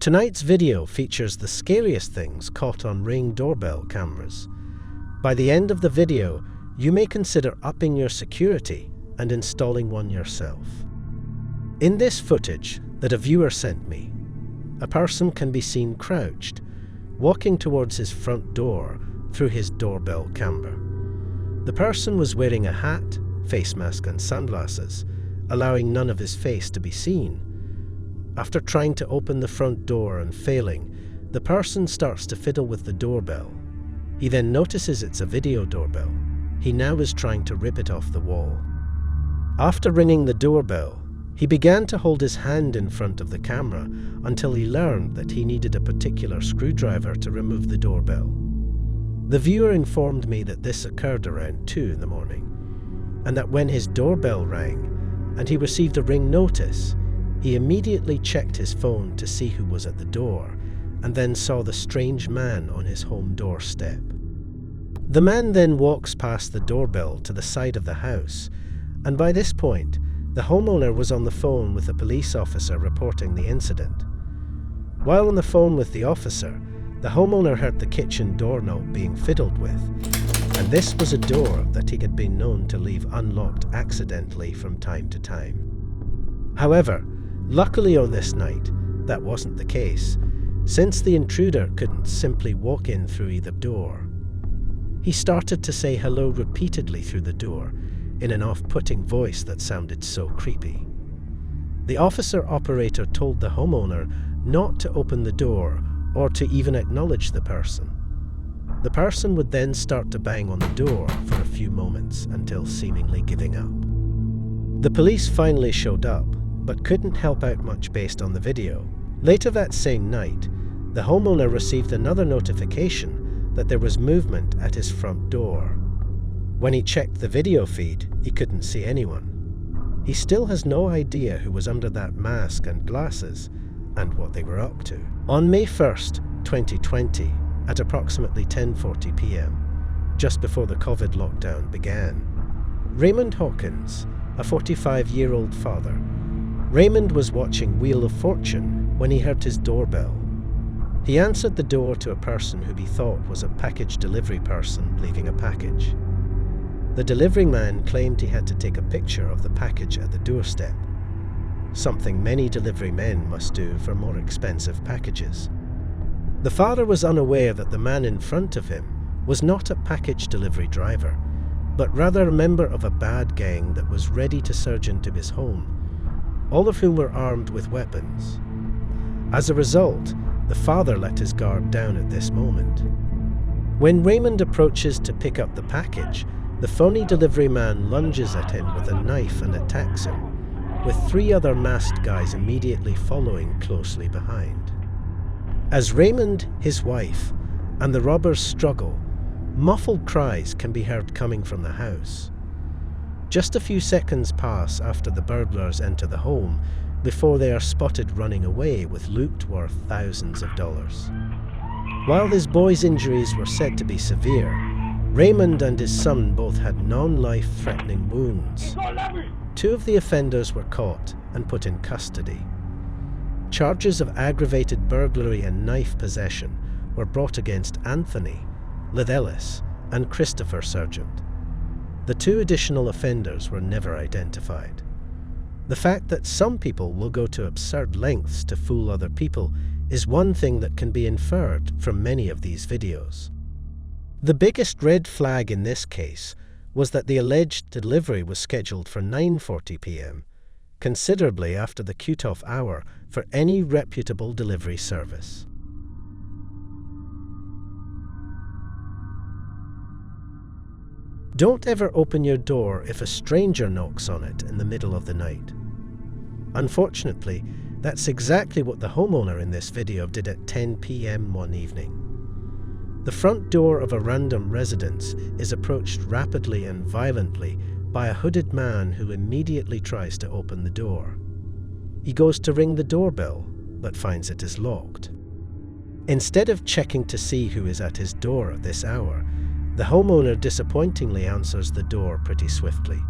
Tonight's video features the scariest things caught on Ring doorbell cameras. By the end of the video, you may consider upping your security and installing one yourself. In this footage that a viewer sent me, a person can be seen crouched, walking towards his front door through his doorbell camera. The person was wearing a hat, face mask and sunglasses, allowing none of his face to be seen. After trying to open the front door and failing, the person starts to fiddle with the doorbell. He then notices it's a video doorbell. He now is trying to rip it off the wall. After ringing the doorbell, he began to hold his hand in front of the camera until he learned that he needed a particular screwdriver to remove the doorbell. The viewer informed me that this occurred around 2 in the morning, and that when his doorbell rang and he received a ring notice, he immediately checked his phone to see who was at the door, and then saw the strange man on his home doorstep. The man then walks past the doorbell to the side of the house, and by this point, the homeowner was on the phone with a police officer reporting the incident. While on the phone with the officer, the homeowner heard the kitchen doorknob being fiddled with, and this was a door that he had been known to leave unlocked accidentally from time to time. However, luckily on this night, that wasn't the case, since the intruder couldn't simply walk in through either door. He started to say hello repeatedly through the door, in an off-putting voice that sounded so creepy. The officer operator told the homeowner not to open the door or to even acknowledge the person. The person would then start to bang on the door for a few moments until seemingly giving up. The police finally showed up, but couldn't help out much based on the video. Later that same night, the homeowner received another notification that there was movement at his front door. When he checked the video feed, he couldn't see anyone. He still has no idea who was under that mask and glasses and what they were up to. On May 1st, 2020, at approximately 10:40 p.m., just before the COVID lockdown began, Raymond Hawkins, a 45-year-old father, Raymond was watching Wheel of Fortune when he heard his doorbell. He answered the door to a person who he thought was a package delivery person leaving a package. The delivery man claimed he had to take a picture of the package at the doorstep, something many delivery men must do for more expensive packages. The father was unaware that the man in front of him was not a package delivery driver, but rather a member of a bad gang that was ready to surge into his home, all of whom were armed with weapons. As a result, the father let his guard down at this moment. When Raymond approaches to pick up the package, the phony delivery man lunges at him with a knife and attacks him, with 3 other masked guys immediately following closely behind. As Raymond, his wife, and the robbers struggle, muffled cries can be heard coming from the house. Just a few seconds pass after the burglars enter the home before they are spotted running away with loot worth thousands of dollars. While his boy's injuries were said to be severe, Raymond and his son both had non-life-threatening wounds. 2 of the offenders were caught and put in custody. Charges of aggravated burglary and knife possession were brought against Anthony, Lethelis, and Christopher Sargent. The 2 additional offenders were never identified. The fact that some people will go to absurd lengths to fool other people is one thing that can be inferred from many of these videos. The biggest red flag in this case was that the alleged delivery was scheduled for 9:40 p.m., considerably after the cut-off hour for any reputable delivery service. Don't ever open your door if a stranger knocks on it in the middle of the night. Unfortunately, that's exactly what the homeowner in this video did at 10 p.m. one evening. The front door of a random residence is approached rapidly and violently by a hooded man who immediately tries to open the door. He goes to ring the doorbell, but finds it is locked. Instead of checking to see who is at his door at this hour, the homeowner disappointingly answers the door pretty swiftly.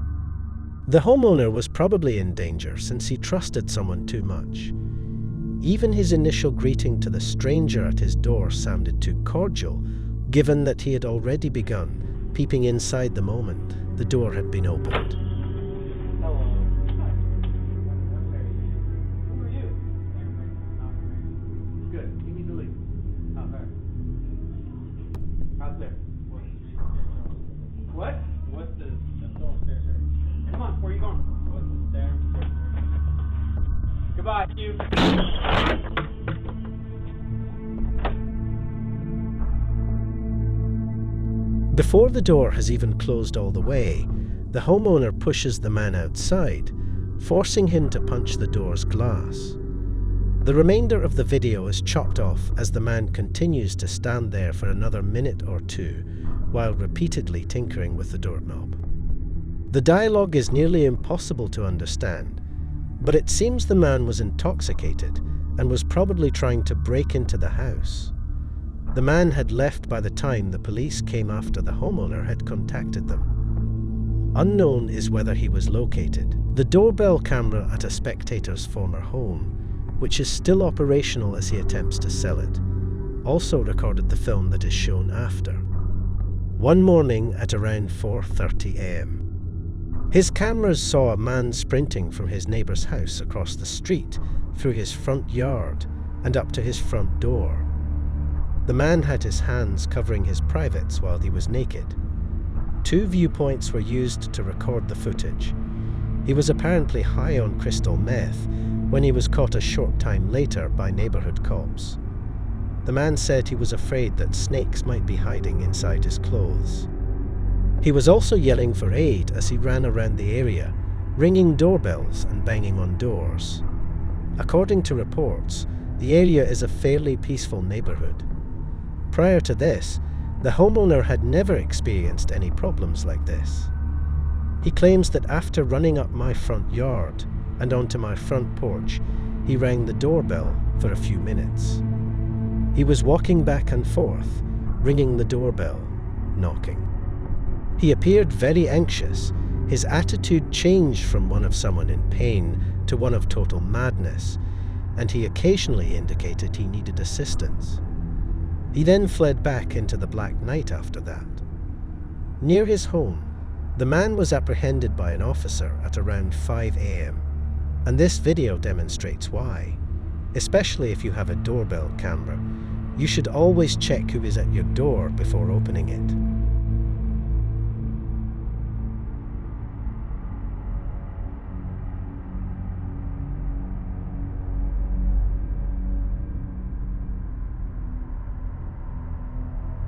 The homeowner was probably in danger since he trusted someone too much. Even his initial greeting to the stranger at his door sounded too cordial, given that he had already begun peeping inside the moment the door had been opened. Hello. Hi. Okay. Who are you? Good. You need to leave. Okay. Out there. What? What's the stairs here? Come on, where are you going? What's the stairs? Goodbye, you. Before the door has even closed all the way, the homeowner pushes the man outside, forcing him to punch the door's glass. The remainder of the video is chopped off as the man continues to stand there for another minute or two while repeatedly tinkering with the doorknob. The dialogue is nearly impossible to understand, but it seems the man was intoxicated and was probably trying to break into the house. The man had left by the time the police came after the homeowner had contacted them. Unknown is whether he was located. The doorbell camera at a spectator's former home, which is still operational as he attempts to sell it, also recorded the film that is shown after. One morning at around 4:30 a.m. His cameras saw a man sprinting from his neighbour's house across the street, through his front yard, and up to his front door. The man had his hands covering his privates while he was naked. 2 viewpoints were used to record the footage. He was apparently high on crystal meth when he was caught a short time later by neighbourhood cops. The man said he was afraid that snakes might be hiding inside his clothes. He was also yelling for aid as he ran around the area, ringing doorbells and banging on doors. According to reports, the area is a fairly peaceful neighbourhood. Prior to this, the homeowner had never experienced any problems like this. He claims that after running up my front yard and onto my front porch, he rang the doorbell for a few minutes. He was walking back and forth, ringing the doorbell, knocking. He appeared very anxious. His attitude changed from one of someone in pain to one of total madness, and he occasionally indicated he needed assistance. He then fled back into the black night after that. Near his home, the man was apprehended by an officer at around 5 a.m, and this video demonstrates why. Especially if you have a doorbell camera, you should always check who is at your door before opening it.